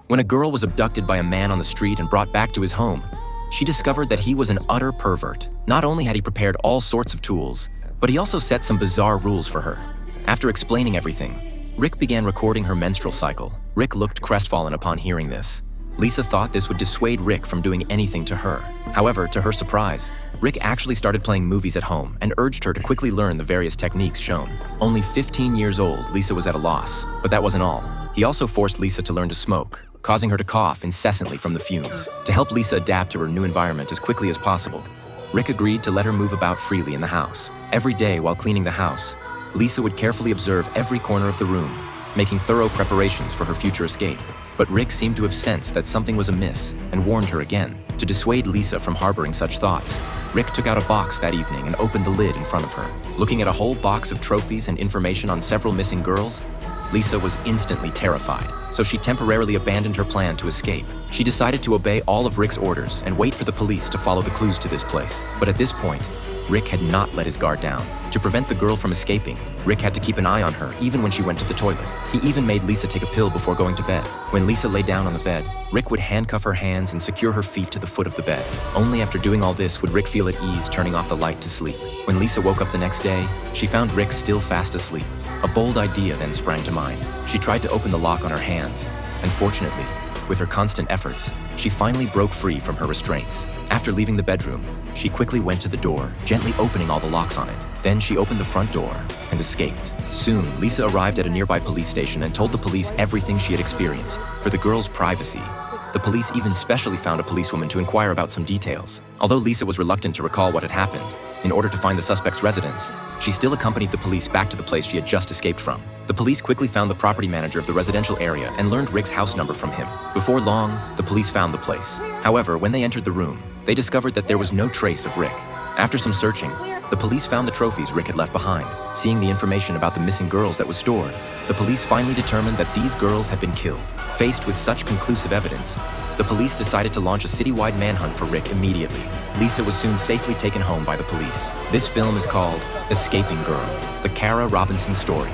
When a girl was abducted by a man on the street and brought back to his home, she discovered that he was an utter pervert. Not only had he prepared all sorts of tools, but he also set some bizarre rules for her. After explaining everything, Rick began recording her menstrual cycle. Rick looked crestfallen upon hearing this. Lisa thought this would dissuade Rick from doing anything to her. However, to her surprise, Rick actually started playing movies at home and urged her to quickly learn the various techniques shown. Only 15 years old, Lisa was at a loss, but that wasn't all. He also forced Lisa to learn to smoke, causing her to cough incessantly from the fumes. To help Lisa adapt to her new environment as quickly as possible, Rick agreed to let her move about freely in the house. Every day while cleaning the house, Lisa would carefully observe every corner of the room, making thorough preparations for her future escape. But Rick seemed to have sensed that something was amiss and warned her again. To dissuade Lisa from harboring such thoughts, Rick took out a box that evening and opened the lid in front of her. Looking at a whole box of trophies and information on several missing girls, Lisa was instantly terrified, so she temporarily abandoned her plan to escape. She decided to obey all of Rick's orders and wait for the police to follow the clues to this place. But at this point, Rick had not let his guard down. To prevent the girl from escaping, Rick had to keep an eye on her even when she went to the toilet. He even made Lisa take a pill before going to bed. When Lisa lay down on the bed, Rick would handcuff her hands and secure her feet to the foot of the bed. Only after doing all this would Rick feel at ease turning off the light to sleep. When Lisa woke up the next day, she found Rick still fast asleep. A bold idea then sprang to mind. She tried to open the lock on her hands, and fortunately, with her constant efforts, she finally broke free from her restraints. After leaving the bedroom, she quickly went to the door, gently opening all the locks on it. Then she opened the front door and escaped. Soon, Lisa arrived at a nearby police station and told the police everything she had experienced. For the girl's privacy, the police even specially found a policewoman to inquire about some details. Although Lisa was reluctant to recall what had happened, in order to find the suspect's residence, she still accompanied the police back to the place she had just escaped from. The police quickly found the property manager of the residential area and learned Rick's house number from him. Before long, the police found the place. However, when they entered the room, they discovered that there was no trace of Rick. After some searching, the police found the trophies Rick had left behind. Seeing the information about the missing girls that was stored, the police finally determined that these girls had been killed. Faced with such conclusive evidence, the police decided to launch a citywide manhunt for Rick immediately. Lisa was soon safely taken home by the police. This film is called Escaping Girl, the Kara Robinson story.